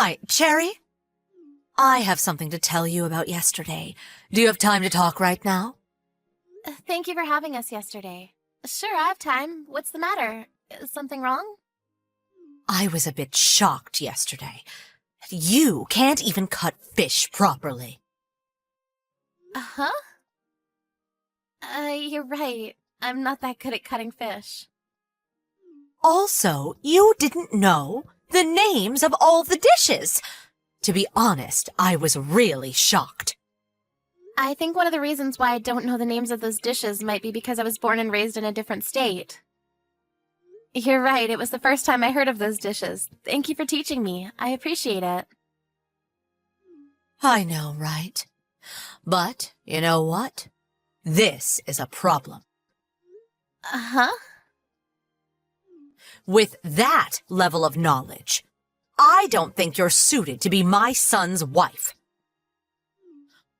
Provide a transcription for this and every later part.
Hi, Cherry. I have something to tell you about yesterday. Do you have time to talk right now? Thank you for having us yesterday. Sure, I have time. What's the matter? Is something wrong? I was a bit shocked yesterday. You can't even cut fish properly. Uh-huh? You're right. I'm not that good at cutting fish. Also, you didn't know the names of all the dishes. To be honest, I was really shocked. I think one of the reasons why I don't know the names of those dishes might be because I was born and raised in a different state. You're right, it was the first time I heard of those dishes. Thank you for teaching me. I appreciate it. I know, right? But, you know what? This is a problem. Uh-huh? With that level of knowledge, I don't think you're suited to be my son's wife.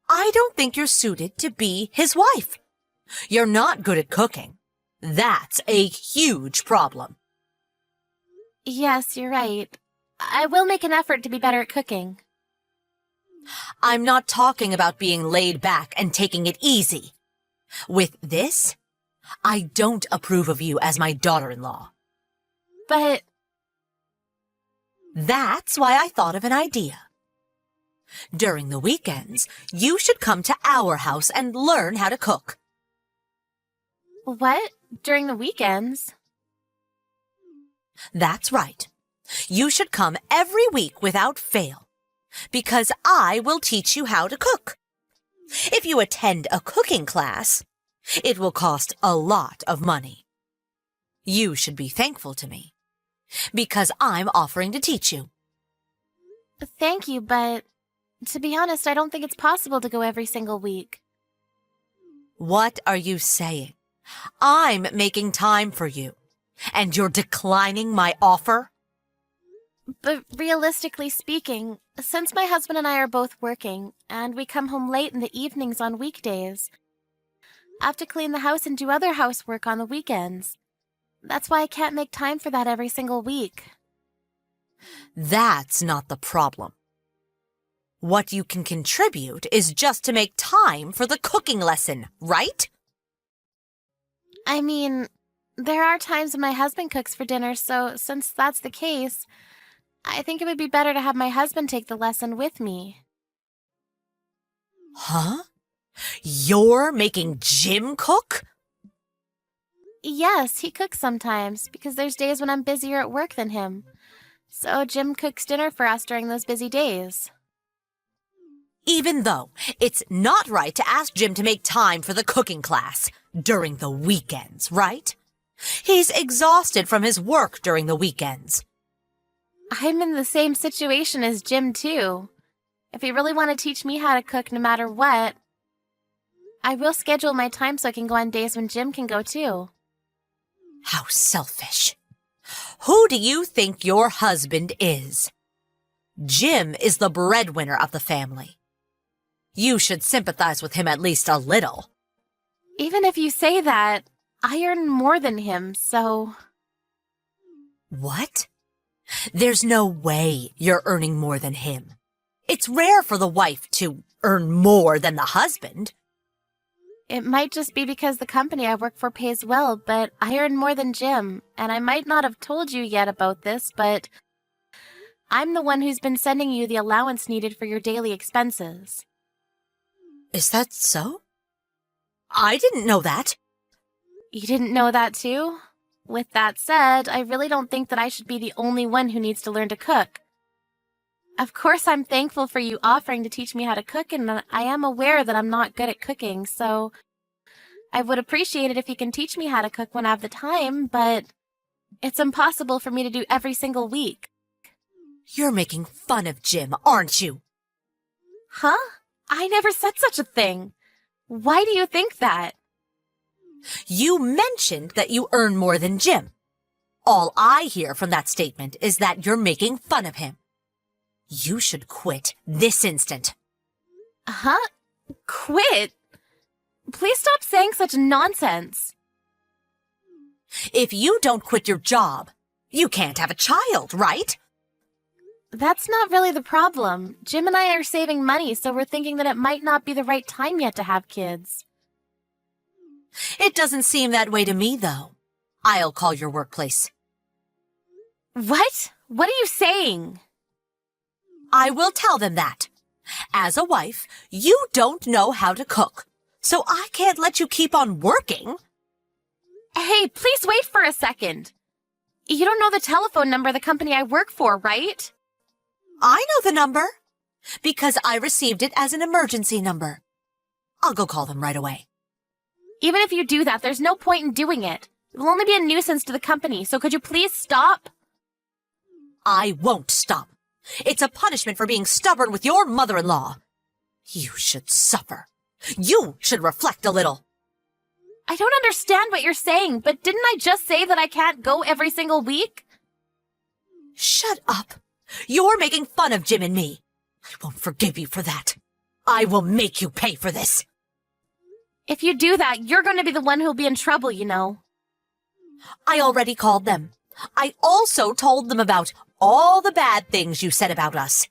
I don't think you're suited to be his wife. You're not good at cooking. That's a huge problem. Yes, you're right. I will make an effort to be better at cooking. I'm not talking about being laid back and taking it easy. With this, I don't approve of you as my daughter-in-law. But That's why I thought of an idea. During the weekends, you should come to our house and learn how to cook. what? During the weekends? That's right. You should come every week without fail, because I will teach you how to cook. If you attend a cooking class, it will cost a lot of money. You should be thankful to me, because I'm offering to teach you. Thank you, but to be honest, I don't think it's possible to go every single week. What are you saying? I'm making time for you, and you're declining my offer? But realistically speaking, since my husband and I are both working, and we come home late in the evenings on weekdays, I have to clean the house and do other housework on the weekends. That's why I can't make time for that every single week. That's not the problem. What you can contribute is just to make time for the cooking lesson, right? I mean, there are times when my husband cooks for dinner, so since that's the case, I think it would be better to have my husband take the lesson with me. Huh? You're making Jim cook? Yes, he cooks sometimes, because there's days when I'm busier at work than him. So Jim cooks dinner for us during those busy days. Even though it's not right to ask Jim to make time for the cooking class during the weekends, right? He's exhausted from his work during the weekends. I'm in the same situation as Jim, too. If you really want to teach me how to cook no matter what, I will schedule my time so I can go on days when Jim can go, too. How selfish. Who do you think your husband is? Jim is the breadwinner of the family. You should sympathize with him at least a little. Even if you say that, I earn more than him, so... What? There's no way you're earning more than him. It's rare for the wife to earn more than the husband. It might just be because the company I work for pays well, but I earn more than Jim, and I might not have told you yet about this, but I'm the one who's been sending you the allowance needed for your daily expenses. Is that so? I didn't know that. You didn't know that too? With that said, I really don't think that I should be the only one who needs to learn to cook. Of course, I'm thankful for you offering to teach me how to cook, and I am aware that I'm not good at cooking, so I would appreciate it if you can teach me how to cook when I have the time, but it's impossible for me to do every single week. You're making fun of Jim, aren't you? Huh? I never said such a thing. Why do you think that? You mentioned that you earn more than Jim. All I hear from that statement is that you're making fun of him. You should quit this instant. Huh? Quit? Please stop saying such nonsense. If you don't quit your job, you can't have a child, right? That's not really the problem. Jim and I are saving money, so we're thinking that it might not be the right time yet to have kids. It doesn't seem that way to me, though. I'll call your workplace. What? What are you saying? I will tell them that. As a wife, you don't know how to cook, so I can't let you keep on working. Hey, please wait for a second. You don't know the telephone number of the company I work for, right? I know the number, because I received it as an emergency number. I'll go call them right away. Even if you do that, there's no point in doing it. It will only be a nuisance to the company, so could you please stop? I won't stop. It's a punishment for being stubborn with your mother-in-law. You should suffer. You should reflect a little. I don't understand what you're saying, but didn't I just say that I can't go every single week? Shut up. You're making fun of Jim and me. I won't forgive you for that. I will make you pay for this. If you do that, you're going to be the one who'll be in trouble, you know. I already called them. I also told them about all the bad things you said about us.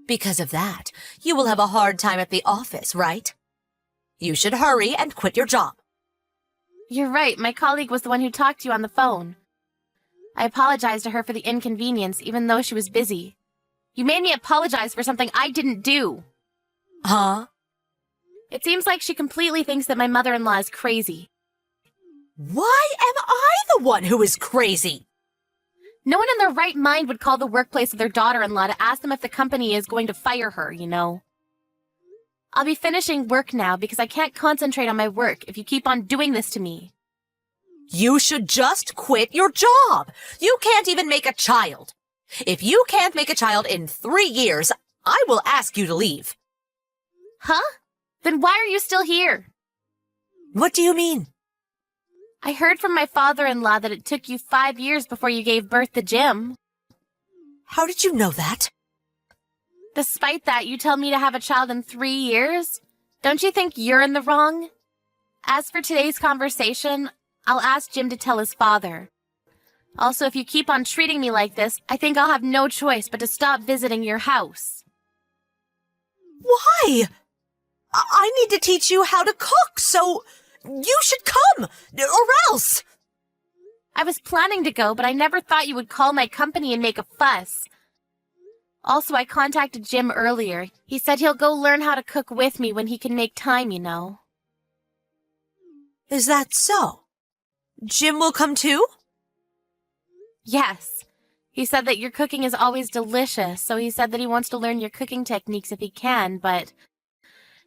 Because of that, you will have a hard time at the office, right? You should hurry and quit your job. You're right. My colleague was the one who talked to you on the phone. I apologized to her for the inconvenience, even though she was busy. You made me apologize for something I didn't do. Huh? It seems like she completely thinks that my mother-in-law is crazy. Why am I the one who is crazy? No one in their right mind would call the workplace of their daughter-in-law to ask them if the company is going to fire her, you know. I'll be finishing work now because I can't concentrate on my work if you keep on doing this to me. You should just quit your job. You can't even make a child. If you can't make a child in 3 years, I will ask you to leave. Huh? Then why are you still here? What do you mean? I heard from my father-in-law that it took you 5 years before you gave birth to Jim. How did you know that? Despite that, you tell me to have a child in 3 years? Don't you think you're in the wrong? As for today's conversation, I'll ask Jim to tell his father. Also, if you keep on treating me like this, I think I'll have no choice but to stop visiting your house. Why? I need to teach you how to cook, so you should come, or else. I was planning to go, but I never thought you would call my company and make a fuss. Also, I contacted Jim earlier. He said he'll go learn how to cook with me when he can make time, you know. Is that so? Jim will come too? Yes. He said that your cooking is always delicious, so he said that he wants to learn your cooking techniques if he can, but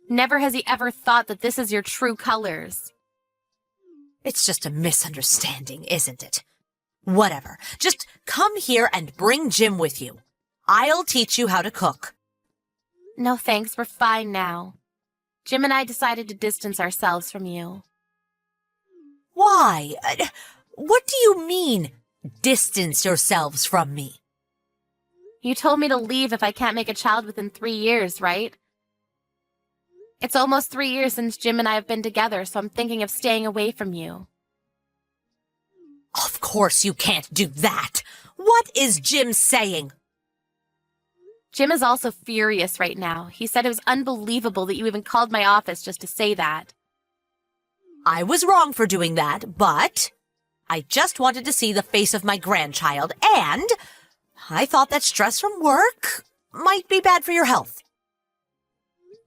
never has he ever thought that this is your true colors. It's just a misunderstanding, isn't it? Whatever. Just come here and bring Jim with you. I'll teach you how to cook. No thanks, we're fine now. Jim and I decided to distance ourselves from you. Why? What do you mean, distance yourselves from me? You told me to leave if I can't make a child within 3 years, right? It's almost 3 years since Jim and I have been together, so I'm thinking of staying away from you. Of course you can't do that. What is Jim saying? Jim is also furious right now. He said it was unbelievable that you even called my office just to say that. I was wrong for doing that, but I just wanted to see the face of my grandchild, and I thought that stress from work might be bad for your health.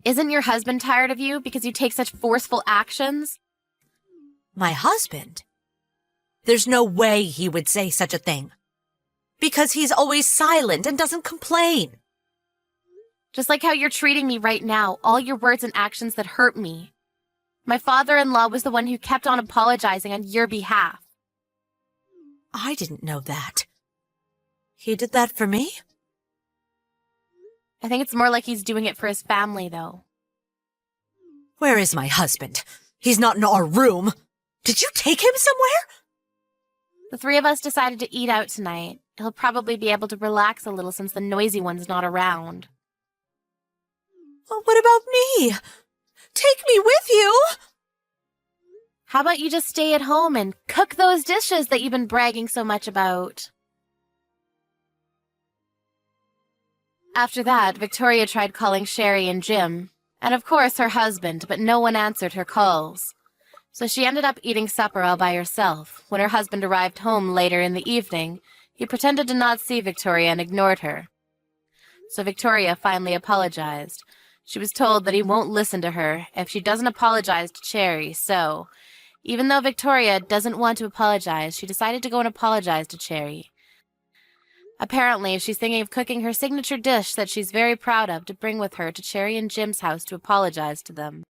Isn't your husband tired of you because you take such forceful actions? My husband? There's no way he would say such a thing. Because he's always silent and doesn't complain. Just like how you're treating me right now, all your words and actions that hurt me. My father-in-law was the one who kept on apologizing on your behalf. I didn't know that. He did that for me? I think it's more like he's doing it for his family, though. Where is my husband? He's not in our room. Did you take him somewhere? The 3 of us decided to eat out tonight. He'll probably be able to relax a little since the noisy one's not around. Well, what about me? Take me with you! How about you just stay at home and cook those dishes that you've been bragging so much about? After that, Victoria tried calling Sherry and Jim, and of course her husband, but no one answered her calls. So she ended up eating supper all by herself. When her husband arrived home later in the evening, he pretended to not see Victoria and ignored her. So Victoria finally apologized. She was told that he won't listen to her if she doesn't apologize to Cherry, so even though Victoria doesn't want to apologize, she decided to go and apologize to Cherry. Apparently, she's thinking of cooking her signature dish that she's very proud of to bring with her to Cherry and Jim's house to apologize to them.